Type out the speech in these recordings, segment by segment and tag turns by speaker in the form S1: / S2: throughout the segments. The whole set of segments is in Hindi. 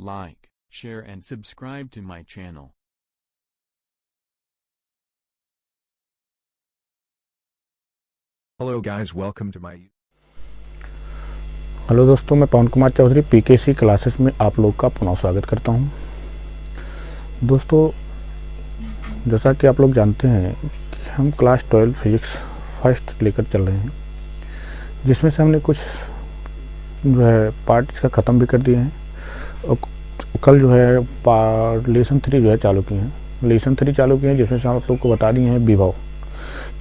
S1: like, share and subscribe to my channel.
S2: Hello guys, welcome to my
S3: hello दोस्तों, मैं पवन कुमार चौधरी पीकेसी क्लासेस में आप लोग का पुनः स्वागत करता हूं। दोस्तों, जैसा कि आप लोग जानते हैं कि हम क्लास 12 फिजिक्स फर्स्ट लेकर चल रहे हैं, जिसमें से हमने कुछ जो है पार्ट इसका ख़त्म भी कर दिए हैं और कल जो है लेसन 3 जो है चालू किए हैं। लेसन 3 चालू किए हैं जिसमें से हम आप लोग को बता दिए हैं विभव,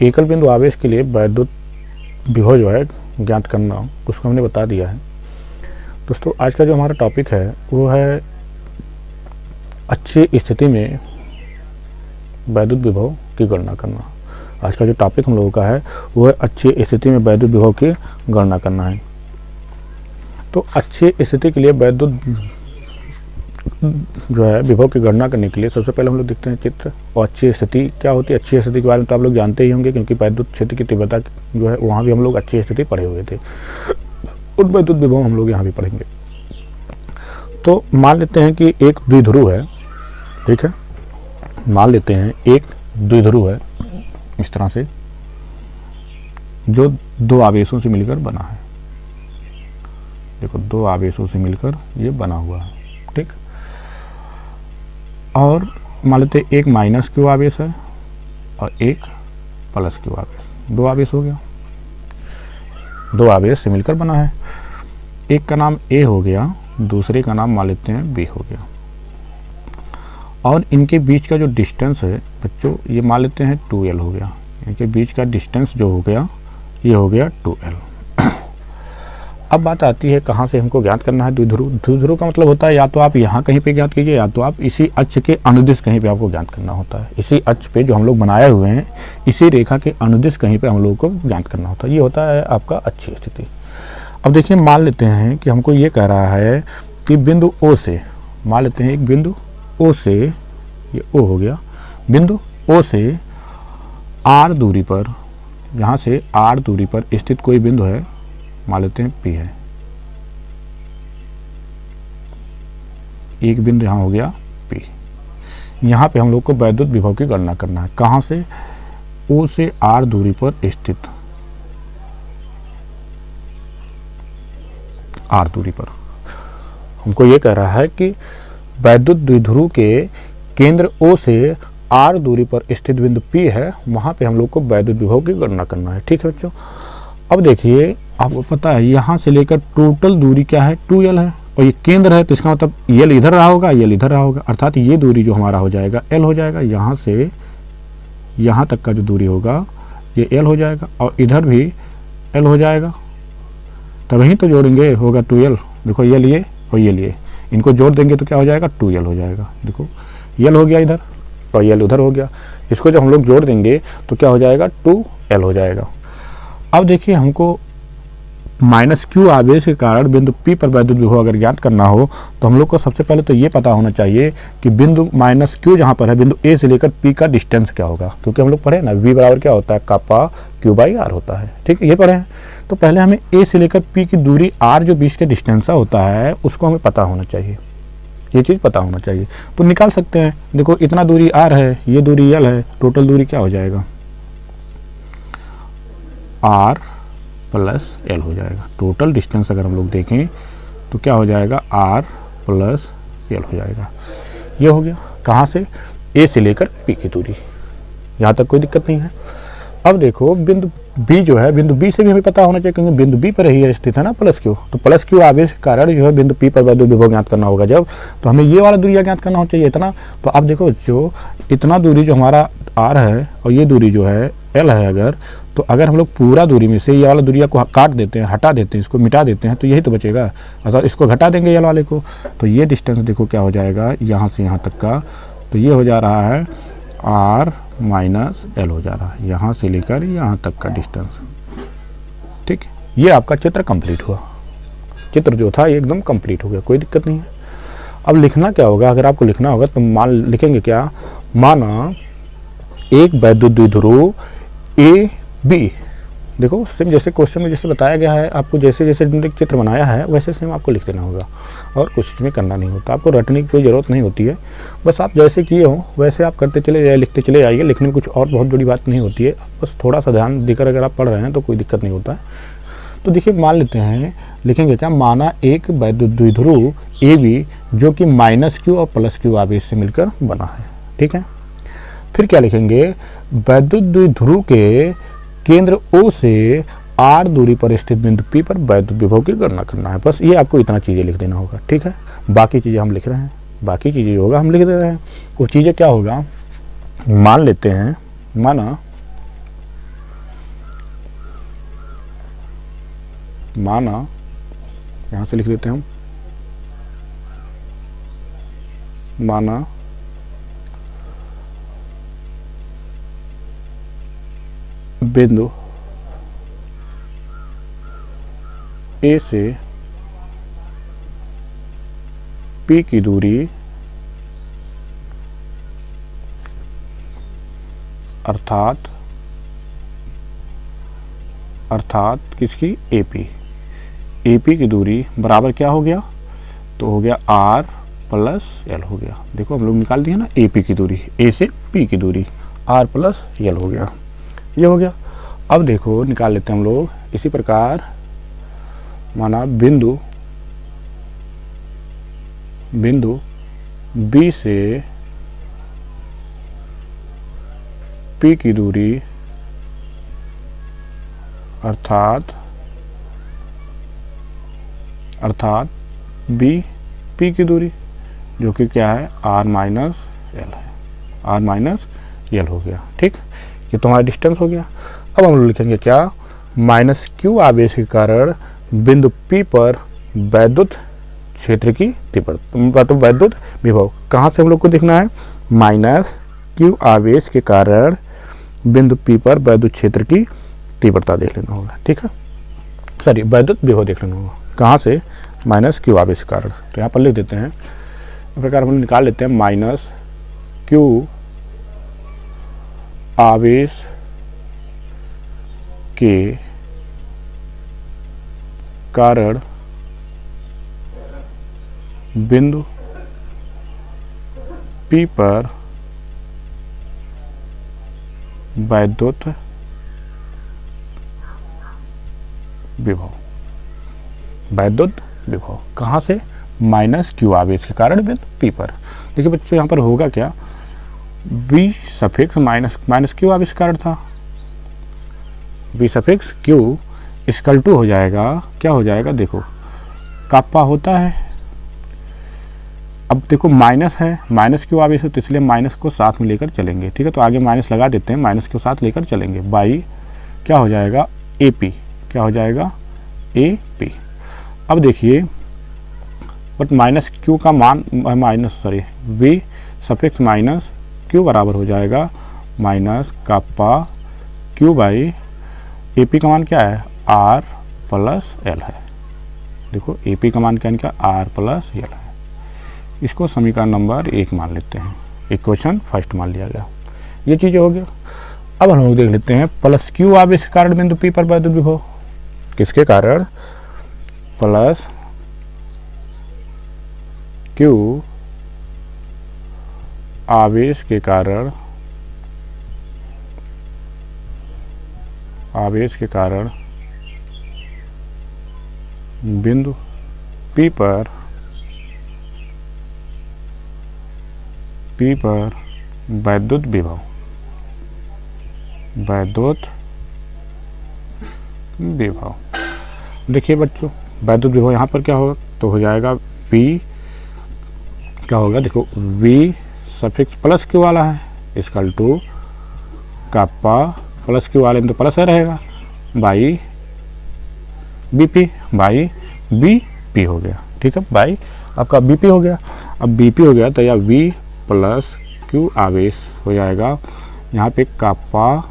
S3: एकल बिंदु आवेश के लिए वैद्युत विभव जो है ज्ञात करना, उसको हमने बता दिया है। दोस्तों, आज का जो हमारा टॉपिक है वो है अच्छी स्थिति में वैद्युत विभव की गणना करना। आज का जो टॉपिक हम लोगों का है वो है अच्छी स्थिति में वैद्युत विभव की गणना करना है। तो अच्छी स्थिति के लिए वैद्युत जो है विभव की गणना करने के लिए सबसे पहले हम लोग देखते हैं चित्र। और अच्छी स्थिति क्या होती है, अच्छी स्थिति के बारे में तो आप लोग जानते ही होंगे, क्योंकि वैद्युत क्षेत्र की तीव्रता जो है वहाँ भी हम लोग अच्छी स्थिति पढ़े हुए थे, और वैद्युत विभव हम लोग यहाँ भी पढ़ेंगे। तो मान लेते हैं कि एक द्विध्रुव है, ठीक है। मान लेते हैं एक द्विध्रुव है इस तरह से, जो दो आवेशों से मिलकर बना है। देखो, दो आवेशों से मिलकर ये बना हुआ है, ठीक। और मान लेते हैं एक माइनस क्यू आवेश है और एक प्लस क्यू आवेश, दो आवेश हो गया, दो आवेश से मिलकर बना है। एक का नाम ए हो गया, दूसरे का नाम मान लेते हैं बी हो गया, और इनके बीच का जो डिस्टेंस है बच्चों, ये मान लेते हैं 2l हो गया। इनके बीच का डिस्टेंस जो हो गया ये हो गया 2l। अब बात आती है कहाँ से हमको ज्ञात करना है द्विध्रुव। द्विध्रुव का मतलब होता है या तो आप यहाँ कहीं पे ज्ञात कीजिए, या तो आप इसी अक्ष के अनुदिश कहीं पे आपको ज्ञात करना होता है। इसी अक्ष पे जो हम लोग बनाए हुए हैं, इसी रेखा के अनुदिश कहीं पे हम लोग को ज्ञात करना होता है। ये होता है आपका अच्छी स्थिति। अब देखिए, मान लेते हैं कि हमको ये कह रहा है कि बिंदु ओ से, मान लेते हैं एक बिंदु ओ से, ये ओ हो गया, बिंदु ओ से आर दूरी पर, यहाँ से आर दूरी पर स्थित कोई बिंदु है, मान लेते हैं P है। एक बिंदु यहाँ हो गया P। यहाँ पे हम लोग को वैद्युत विभव की गणना करना है। कहाँ से? O से R दूरी पर स्थित R दूरी पर हमको ये कह रहा है कि वैद्युत द्विध्रुव के केंद्र O से R दूरी पर स्थित बिंदु P है, वहाँ पे हम लोग को वैद्युत विभव की गणना करना है, ठीक है बच्चों। अब देखिए, आपको पता है यहाँ से लेकर टोटल दूरी क्या है, 2l है, और ये केंद्र है, तो इसका मतलब l इधर रहा होगा, l इधर रहा होगा, अर्थात ये दूरी जो हमारा हो जाएगा l हो जाएगा। यहाँ से यहाँ तक का जो दूरी होगा ये l हो जाएगा, और इधर भी l हो जाएगा, तभी तो जोड़ेंगे होगा 2l। देखो, ये लिए और ये लिए, इनको जोड़ देंगे तो क्या हो जाएगा, 2l हो जाएगा। देखो, l हो गया इधर और l उधर हो गया, इसको जब हम लोग जोड़ देंगे तो क्या हो जाएगा, 2l हो जाएगा। अब देखिए, हमको माइनस क्यू आवेश के कारण बिंदु P पर वैद्युत विभव अगर ज्ञात करना हो तो हम लोग को सबसे पहले तो ये पता होना चाहिए कि बिंदु माइनस क्यू जहाँ पर है, बिंदु A से लेकर P का डिस्टेंस क्या होगा, क्योंकि हम लोग पढ़े ना V बराबर क्या होता है, कापा Q बाई R होता है, ठीक है, ये पढ़े हैं। तो पहले हमें A से लेकर P की दूरी R जो बीच के डिस्टेंस होता है उसको हमें पता होना चाहिए, ये चीज़ पता होना चाहिए, तो निकाल सकते हैं। देखो, इतना दूरी R है, ये दूरी L है, टोटल दूरी क्या हो जाएगा, R प्लस L हो जाएगा। टोटल डिस्टेंस अगर हम लोग देखें तो क्या हो जाएगा, R प्लस L हो जाएगा। ये हो गया कहाँ से, A से लेकर P की दूरी, यहाँ तक कोई दिक्कत नहीं है। अब देखो, बिंदु B जो है, बिंदु B से भी हमें पता होना चाहिए, क्योंकि बिंदु B पर ही स्थित है ना प्लस क्यू, तो प्लस क्यू आवेश के कारण जो है बिंदु P पर वैद्युत विभव ज्ञात करना होगा जब, तो हमें ये वाला दूरी ज्ञात करना चाहिए, इतना। तो अब देखो, जो इतना दूरी जो हमारा R है और ये दूरी जो है L है, अगर हम लोग पूरा दूरी में से ये वाला दूरिया को काट देते हैं, हटा देते हैं, इसको मिटा देते हैं, तो यही तो बचेगा, अर्थात इसको घटा देंगे L वाले को, तो ये डिस्टेंस देखो क्या हो जाएगा, यहाँ से यहाँ तक का, तो ये हो जा रहा है R माइनस L हो जा रहा है, यहाँ से लेकर यहाँ तक का डिस्टेंस, ठीक। ये आपका चित्र कंप्लीट हुआ, चित्र जो था ये एकदम कंप्लीट हो गया, कोई दिक्कत नहीं है। अब लिखना क्या होगा, अगर आपको लिखना होगा तो मान लिखेंगे क्या, माना एक वैद्युत द्विध्रुव A B देखो सेम जैसे क्वेश्चन में जैसे बताया गया है, आपको जैसे जैसे चित्र बनाया है वैसे सेम आपको लिख देना होगा और कुछ इसमें करना नहीं होता, आपको रटने की कोई ज़रूरत नहीं होती है। बस आप जैसे किए हो वैसे आप करते चले जाइए, लिखते चले जाइए। लिखने में कुछ और बहुत बड़ी बात नहीं होती है, बस थोड़ा सा ध्यान देकर अगर आप पढ़ रहे हैं तो कोई दिक्कत नहीं होता है। तो देखिए मान लेते हैं, लिखेंगे क्या, माना एक वैद्युत द्विध्रुव AB जो कि -Q और +Q आवेश से मिलकर बना है। ठीक है, फिर क्या लिखेंगे, वैद्युत द्विध्रुव के केंद्र O से R दूरी पर स्थित बिंदु P पर वैद्युत विभव की गणना करना है। बस ये आपको इतना चीज़ें लिख देना होगा। ठीक है, बाकी चीज़ें हम लिख रहे हैं, बाकी चीज़ें होगा हम लिख दे रहे हैं। वो चीज़ें क्या होगा, मान लेते हैं, माना यहाँ से लिख देते हैं हम, माना बिंदु A से P की दूरी अर्थात किसकी, AP की दूरी बराबर क्या हो गया, तो हो गया R + L हो गया। देखो हम लोग निकाल दिए ना, AP की दूरी, A से P की दूरी R + L हो गया, ये हो गया। अब देखो निकाल लेते हैं हम लोग इसी प्रकार, माना बिंदु B से P की दूरी अर्थात B P की दूरी जो कि क्या है, R - L है, R - L हो गया। ठीक, ये तो हमारा डिस्टेंस हो गया। अब हम लोग लिखेंगे क्या, -Q आवेश के कारण बिंदु P पर वैद्युत क्षेत्र की तीव्रता, मतलब वैद्युत विभव। कहाँ से हम लोग को देखना है, -Q आवेश के कारण बिंदु P पर वैद्युत क्षेत्र की तीव्रता देख लेना होगा। ठीक है, सॉरी वैद्युत विभव देख लेना होगा। कहाँ से, -Q आवेश के कारण। तो यहाँ पर लिख देते हैं, इस प्रकार हम निकाल लेते हैं, -Q आवेश के कारण बिंदु P पर वैद्युत विभव, कहाँ से, -Q आवेश के कारण बिंदु P पर। देखिए बच्चों यहाँ पर होगा क्या, V सफिक्स माइनस Q आवेश के कारण था, V सफिक्स Q = हो जाएगा, क्या हो जाएगा, देखो काप्पा होता है। अब देखो माइनस है, -Q आवेश है तो इसलिए माइनस को साथ में लेकर चलेंगे। ठीक है, तो आगे माइनस लगा देते हैं, माइनस को साथ लेकर चलेंगे, बाई क्या हो जाएगा, AP, क्या हो जाएगा, AP। अब देखिए बट -Q का मान V सफिक्स -Q बराबर हो जाएगा -काप्पा Q बाई AP का मान क्या है, R + L है। देखो AP का मान क्या है, R + L है। इसको समीकरण नंबर 1 मान लेते हैं, इक्वेशन फर्स्ट मान लिया गया। ये चीज़ें हो गया। अब हम लोग देख लेते हैं, +Q आवेश के कारण बिंदु P पर वैद्युत विभव, किसके कारण, +Q आवेश के कारण बिंदु P पर वैद्युत विभव, देखिए बच्चों वैद्युत विभव यहाँ पर क्या होगा, तो हो जाएगा V, क्या होगा, देखो V सफिक्स +Q वाला है = काप्पा +Q वाले में तो प्लस है रहेगा, बाई BP BP हो गया। ठीक है, बाई आपका BP हो गया। अब BP हो गया तो यह V + Q आवेश हो जाएगा, यहाँ पे काप्पा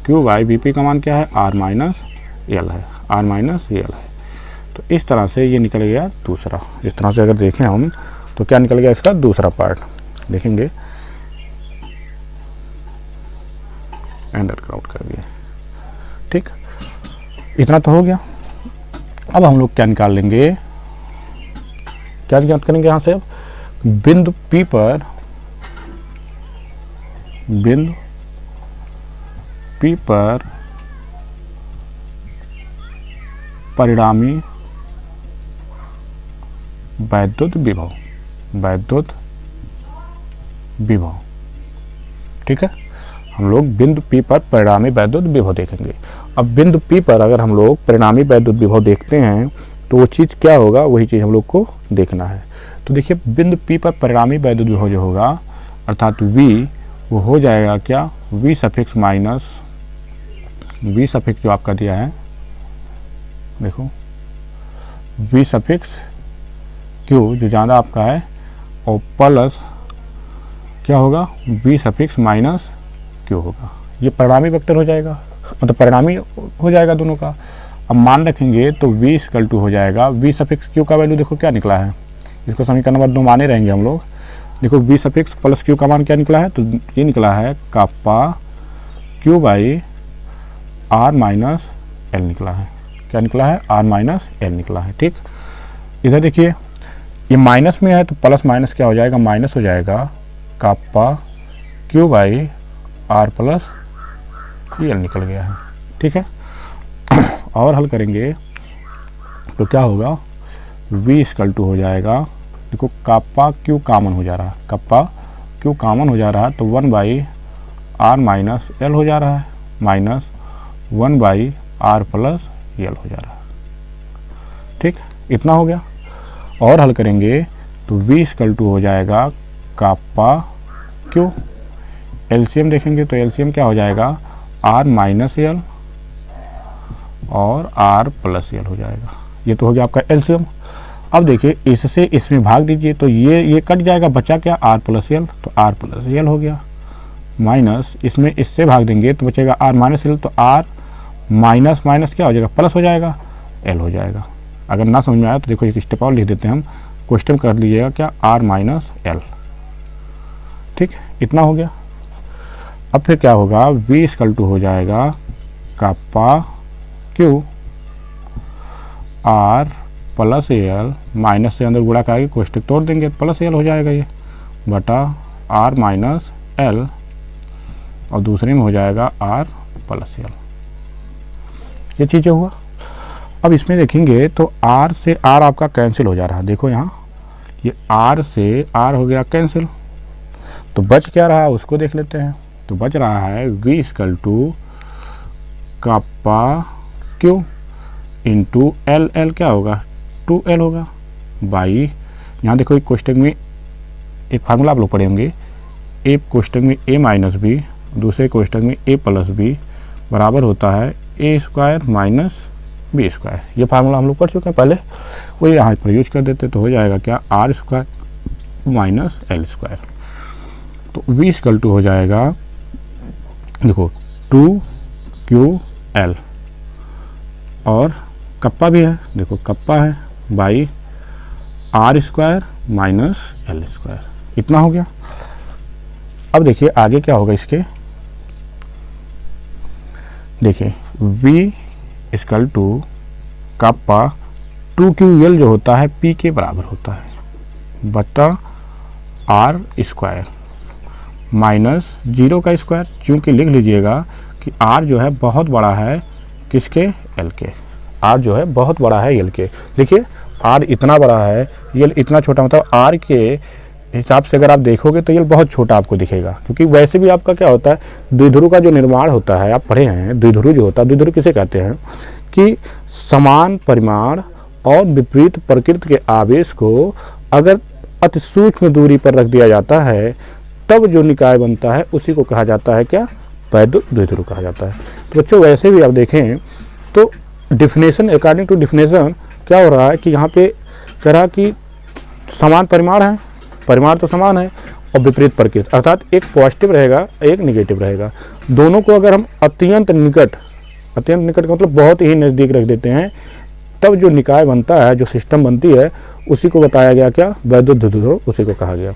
S3: Q बाई BP का मान क्या है, R - L है, R - L है। तो इस तरह से ये निकल गया दूसरा। इस तरह से अगर देखें हम तो क्या निकल गया, इसका दूसरा पार्ट देखेंगे, एंड आउट कर दिया। ठीक, इतना तो हो गया। अब हम लोग क्या निकाल लेंगे, क्या ज्ञात करेंगे यहाँ से, अब बिंदु P पर परिणामी वैद्युत विभव, ठीक है। हम लोग बिंदु P पर परिणामी वैद्युत विभव देखेंगे। अब बिंदु P पर अगर हम लोग परिणामी वैद्युत विभव देखते हैं तो वो चीज़ क्या होगा, वही चीज़ हम लोग को देखना है। तो देखिए बिंदु P पर परिणामी वैद्युत विभव जो होगा अर्थात V, वो हो जाएगा क्या, V suffix minus V suffix जो आपका दिया है, देखो V सफिक्स Q जो ज़्यादा आपका है, और प्लस क्या होगा, V सफिक्स माइनस Q होगा। ये परिणामी वेक्टर हो जाएगा, मतलब परिणामी हो जाएगा दोनों का। अब मान रखेंगे तो V इक्वल टू हो जाएगा V सफिक्स Q का वैल्यू देखो क्या निकला है, इसको समीकरण नंबर 2 माने रहेंगे हम लोग। देखो V सफिक्स प्लस Q का मान क्या निकला है, तो ये निकला है कापा Q by R minus L निकला है। क्या निकला है, R माइनस L निकला है, ठीक। इधर देखिए ये माइनस में है तो प्लस माइनस क्या हो जाएगा, माइनस हो जाएगा कापा Q by R plus L निकल गया है, ठीक है। और हल करेंगे तो क्या होगा, V इक्वल टू हो जाएगा, देखो कापा Q कॉमन हो जा रहा है, कापा Q कॉमन हो जा रहा है तो 1 बाई R माइनस L हो जा रहा है, minus 1 by R plus L हो जा रहा है, ठीक। इतना हो गया। और हल करेंगे तो V इक्वल टू हो जाएगा कापा Q, एलसीएम देखेंगे तो एलसीएम क्या हो जाएगा, R माइनस L और R प्लस L हो जाएगा। ये तो हो गया आपका एलसीएम। अब देखिए इससे इसमें भाग दीजिए तो ये कट जाएगा, बचा क्या, R प्लस L, तो R प्लस L हो गया, माइनस इसमें इससे भाग देंगे तो बचेगा R माइनस L, तो R माइनस माइनस क्या हो जाएगा, प्लस हो जाएगा, L हो जाएगा। अगर ना समझ में आया तो देखो एक स्टेप और लिख देते हैं हम, क्वेश्चन कर लीजिएगा क्या, R माइनस L, ठीक। इतना हो गया। अब फिर क्या होगा, V इक्वल टू हो जाएगा कापा Q R plus L, minus से अंदर गुणा करके कोष्टक तोड़ देंगे, प्लस L हो जाएगा ये, बटा R माइनस L, और दूसरे में हो जाएगा R प्लस L। ये चीज़ें हुआ। अब इसमें देखेंगे तो R से R आपका कैंसिल हो जा रहा है, देखो यहाँ ये R से R हो गया कैंसिल, तो बच क्या रहा उसको देख लेते हैं। तो बच रहा है V equal to kappa Q into L क्या होगा, 2L होगा, बाई यहाँ देखो एक कोष्टक में एक फार्मूला आप लोग पढ़े होंगे, एक कोष्टक में A माइनस बी, दूसरे कोष्टक में A प्लस बी बराबर होता है A square minus B square. ये फार्मूला हम लोग पढ़ चुके हैं पहले, वो यहाँ पर यूज कर देते तो हो जाएगा क्या, R square minus L square. तो V इक्वल टू हो जाएगा, देखो 2QL, और कप्पा भी है, देखो कप्पा है, by R square minus L square. इतना हो गया। अब देखिए आगे क्या होगा इसके, देखिए V equal to kappa 2QL जो होता है P के बराबर होता है, बटा R स्क्वायर माइनस 0 का स्क्वायर, चूँकि लिख लीजिएगा कि R जो है बहुत बड़ा है किसके, L के, R जो है बहुत बड़ा है L के। देखिए R इतना बड़ा है, L इतना छोटा, मतलब R के हिसाब से अगर आप देखोगे तो L बहुत छोटा आपको दिखेगा, क्योंकि वैसे भी आपका क्या होता है, द्विध्रुव का जो निर्माण होता है, आप पढ़े हैं द्विध्रुव जो होता है, द्विध्रुव किसे कहते हैं कि समान परिमाण और विपरीत प्रकृति के आवेश को अगर अति सूक्ष्म दूरी पर रख दिया जाता है तब जो निकाय बनता है उसी को कहा जाता है क्या, वैद्युत द्विध्रुव कहा जाता है। तो बच्चों वैसे भी आप देखें तो डिफिनेशन, अकॉर्डिंग टू डिफिनेशन क्या हो रहा है कि यहाँ पे कह रहा कि समान परिमाण है, परिमाण तो समान है, और विपरीत प्रकृति अर्थात एक पॉजिटिव रहेगा एक निगेटिव रहेगा, दोनों को अगर हम अत्यंत निकट मतलब बहुत ही नज़दीक रख देते हैं तब जो निकाय बनता है, जो सिस्टम बनती है, उसी को बताया गया क्या, वैद्युत द्विध्रुव, उसी को कहा गया।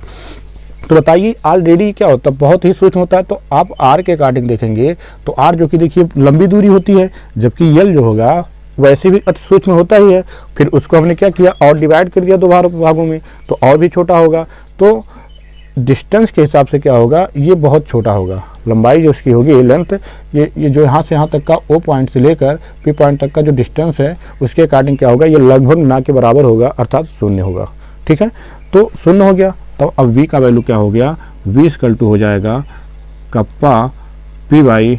S3: तो बताइए ऑलरेडी क्या होता है, बहुत ही सूक्ष्म होता है। तो आप R के अकॉर्डिंग देखेंगे तो R जो कि देखिए लंबी दूरी होती है, जबकि L जो होगा वैसे भी अति सूक्ष्म होता ही है। फिर उसको हमने क्या किया, और डिवाइड कर दिया 2 भागों में, तो और भी छोटा होगा। तो डिस्टेंस के हिसाब से क्या होगा, ये बहुत छोटा होगा। लंबाई जो इसकी होगी, लेंथ, ये जो यहाँ से यहाँ तक का ओ पॉइंट से लेकर पी पॉइंट तक का जो डिस्टेंस है, उसके अकॉर्डिंग क्या होगा, ये लगभग ना के बराबर होगा, अर्थात 0 होगा। ठीक है, तो 0 हो गया। तो अब v का वैल्यू क्या हो गया, v इक्वल टू हो जाएगा kappa p by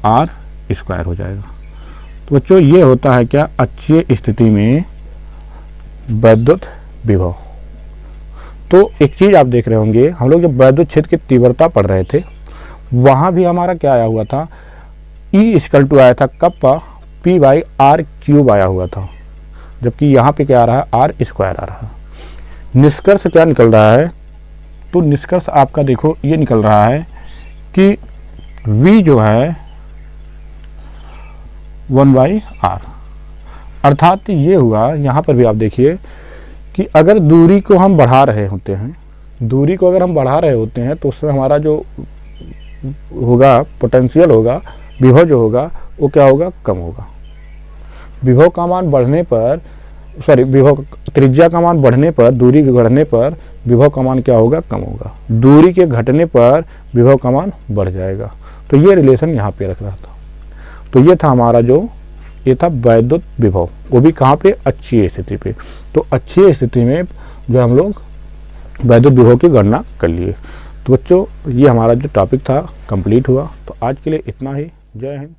S3: R square हो जाएगा। तो बच्चों ये होता है क्या, अक्षीय स्थिति में वैद्युत विभव। तो एक चीज आप देख रहे होंगे, हम लोग जब वैद्युत क्षेत्र की तीव्रता पढ़ रहे थे, वहां भी हमारा क्या आया हुआ था, E इक्वल टू आया था kappa P by R cube आया हुआ था, जबकि यहाँ पे क्या आ रहा है, आर स्क्वायर आ रहा है। निष्कर्ष क्या निकल रहा है, तो निष्कर्ष आपका देखो ये निकल रहा है कि V जो है 1/r, अर्थात ये हुआ, यहाँ पर भी आप देखिए कि अगर दूरी को हम बढ़ा रहे होते हैं, दूरी को अगर हम बढ़ा रहे होते हैं, तो उसमें हमारा जो होगा पोटेंशियल होगा, विभव जो होगा वो क्या होगा, कम होगा। विभव का मान बढ़ने पर, विभव त्रिज्या का मान बढ़ने पर, दूरी के बढ़ने पर विभव का मान क्या होगा, कम होगा। दूरी के घटने पर विभव का मान बढ़ जाएगा। तो ये रिलेशन यहाँ पे रख रहा था। तो ये था हमारा ये था वैद्युत विभव, वो भी कहाँ पे, अक्षीय स्थिति पे। तो अक्षीय स्थिति में जो हम लोग वैद्युत विभव की गणना कर लिए। तो बच्चों ये हमारा जो टॉपिक था कंप्लीट हुआ। तो आज के लिए इतना ही। जय हिंद।